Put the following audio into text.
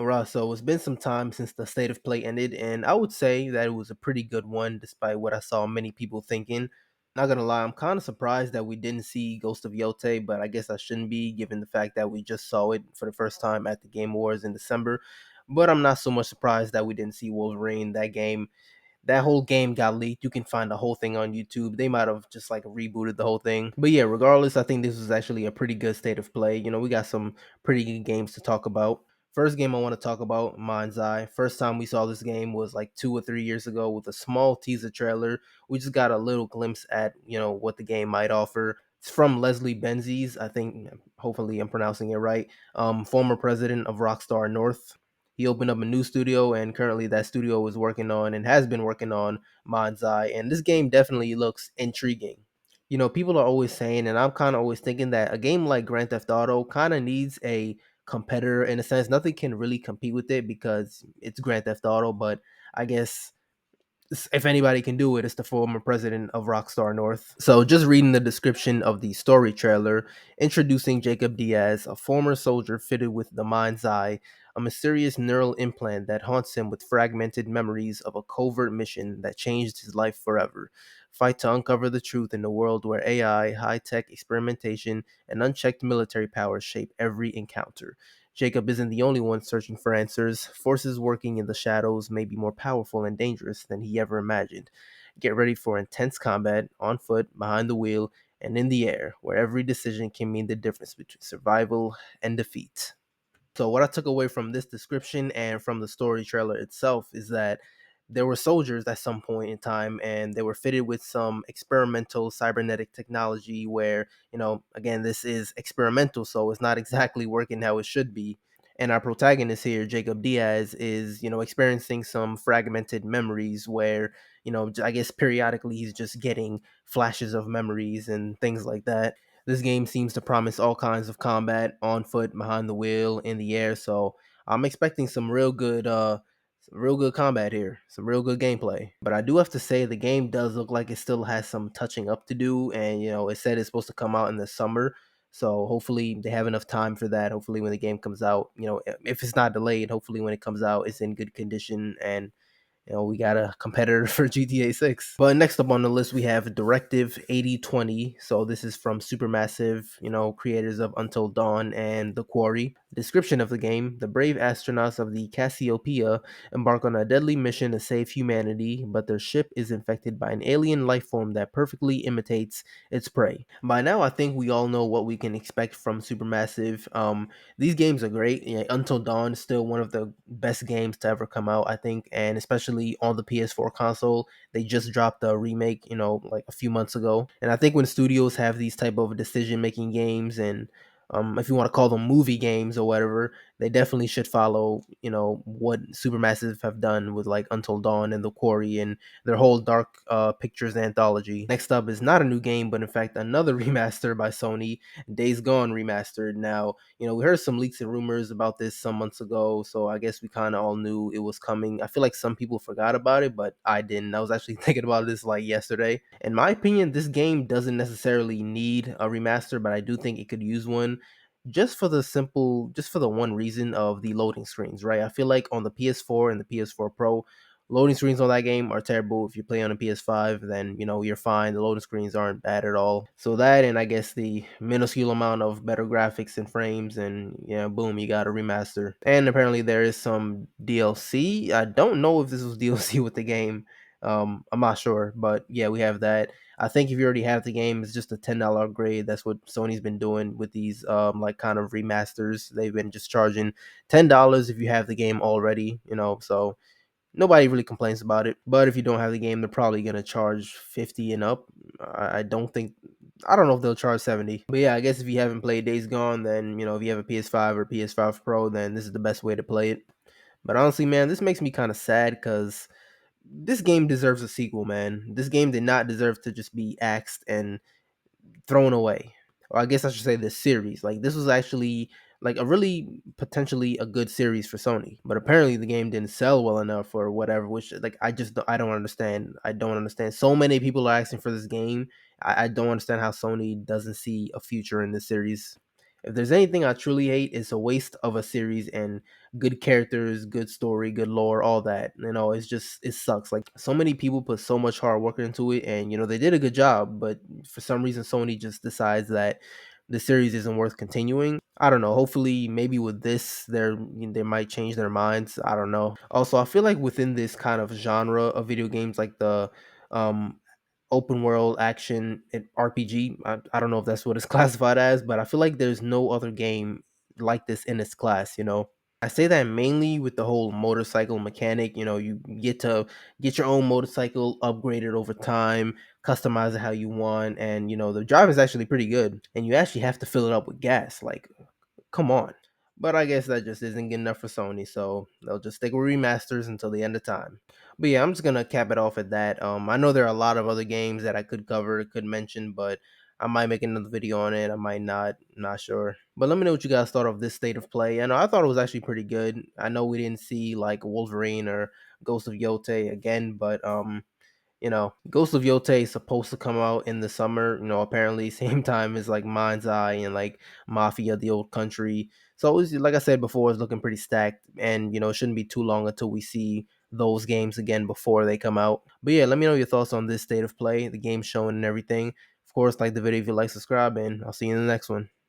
Alright, so it's been some time since the state of play ended, and I would say that it was a pretty good one, despite what I saw many people thinking. Not gonna lie, I'm kind of surprised that we didn't see Ghost of Yote, but I guess I shouldn't be, given the fact that we just saw it for the first time at the Game Awards in December. But I'm not so much surprised that we didn't see Wolverine. That whole game got leaked. You can find the whole thing on YouTube. They might have just like rebooted the whole thing. But yeah, regardless, I think this was actually a pretty good state of play. We got some pretty good games to talk about. First game I want to talk about, Mind's Eye. First time we saw this game was like 2 or 3 years ago with a small teaser trailer. We just got a little glimpse at, what the game might offer. It's from Leslie Benzies. I think, hopefully I'm pronouncing it right. Former president of Rockstar North. He opened up a new studio, and currently that studio is working on and has been working on Mind's Eye. And this game definitely looks intriguing. People are always saying, and I'm kind of always thinking that a game like Grand Theft Auto kind of needs a competitor in a sense. Nothing can really compete with it because it's Grand Theft Auto, but I guess if anybody can do it, it's the former president of Rockstar North. So, just reading the description of the story trailer, introducing Jacob Diaz, a former soldier fitted with the Mind's Eye, a mysterious neural implant that haunts him with fragmented memories of a covert mission that changed his life forever. Fight to uncover the truth in a world where AI, high tech experimentation, and unchecked military power shape every encounter. Jacob isn't the only one searching for answers. Forces working in the shadows may be more powerful and dangerous than he ever imagined. Get ready for intense combat, on foot, behind the wheel, and in the air, where every decision can mean the difference between survival and defeat. So what I took away from this description and from the story trailer itself is that there were soldiers at some point in time, and they were fitted with some experimental cybernetic technology where, again, this is experimental, so it's not exactly working how it should be. And our protagonist here, Jacob Diaz, is, experiencing some fragmented memories where, I guess periodically he's just getting flashes of memories and things like that. This game seems to promise all kinds of combat on foot, behind the wheel, in the air. So I'm expecting some real good combat here, some real good gameplay. But I do have to say the game does look like it still has some touching up to do, and it said it's supposed to come out in the summer. So hopefully they have enough time for that. Hopefully when the game comes out, if it's not delayed, hopefully when it comes out, it's in good condition and we got a competitor for GTA 6. But next up on the list, we have Directive 8020. So this is from Supermassive, creators of Until Dawn and The Quarry. Description of the game: the brave astronauts of the Cassiopeia embark on a deadly mission to save humanity, but their ship is infected by an alien life form that perfectly imitates its prey. By now, I think we all know what we can expect from Supermassive. These games are great. Yeah, Until Dawn is still one of the best games to ever come out, I think, and especially on the PS4 console. They just dropped a remake, like a few months ago. And I think when studios have these type of decision-making games, and if you want to call them movie games or whatever, they definitely should follow, what Supermassive have done with like Until Dawn and The Quarry and their whole Dark Pictures anthology. Next up is not a new game, but in fact another remaster by Sony, Days Gone remastered. Now, we heard some leaks and rumors about this some months ago, so I guess we kind of all knew it was coming. I feel like some people forgot about it, but I didn't. I was actually thinking about this like yesterday. In my opinion, this game doesn't necessarily need a remaster, but I do think it could use one, just for the one reason of the loading screens, right? I feel like on the PS4 and the PS4 Pro, loading screens on that game are terrible. If you play on a PS5, then you're fine. The loading screens aren't bad at all. So that, and I guess the minuscule amount of better graphics and frames, and yeah, boom, you got a remaster. And apparently there is some DLC. I don't know if this was DLC with the game. I'm not sure, but yeah, we have that. I think if you already have the game, it's just a $10 upgrade. That's what Sony's been doing with these like kind of remasters. They've been just charging $10 if you have the game already, so nobody really complains about it. But if you don't have the game, they're probably gonna charge 50 and up. I don't think, I don't know if they'll charge 70. But yeah, I guess if you haven't played Days Gone, then if you have a PS5 or PS5 Pro, then this is the best way to play it. But honestly, man, this makes me kind of sad because this game deserves a sequel, man. This game did not deserve to just be axed and thrown away. Or I guess I should say this series. Like this was actually like a really potentially a good series for Sony. But apparently the game didn't sell well enough or whatever, which like I don't understand. I don't understand. So many people are asking for this game. I don't understand how Sony doesn't see a future in this series. If there's anything I truly hate, it's a waste of a series and good characters, good story, good lore, all that. It's just it sucks. Like so many people put so much hard work into it, and they did a good job, but for some reason Sony just decides that the series isn't worth continuing. I don't know. Hopefully, maybe with this, they might change their minds. I don't know. Also, I feel like within this kind of genre of video games, like the um open world action and RPG. I don't know if that's what it's classified as, but I feel like there's no other game like this in its class, I say that mainly with the whole motorcycle mechanic. You get to get your own motorcycle, upgrade it over time, customize it how you want, and the drive is actually pretty good. And you actually have to fill it up with gas. Like, come on. But I guess that just isn't good enough for Sony, so they'll just stick with remasters until the end of time. But yeah, I'm just gonna cap it off at that. I know there are a lot of other games that I could cover, could mention, but I might make another video on it. I might not, not sure. But let me know what you guys thought of this state of play. I thought it was actually pretty good. I know we didn't see like Wolverine or Ghost of Yote again, but Ghost of Yote is supposed to come out in the summer, apparently same time as like Mind's Eye and like Mafia, the old country. So it's, like I said before, it's looking pretty stacked, and it shouldn't be too long until we see those games again before they come out. But yeah, let me know your thoughts on this state of play, the game showing and everything. Of course, like the video if you like, subscribe, and I'll see you in the next one.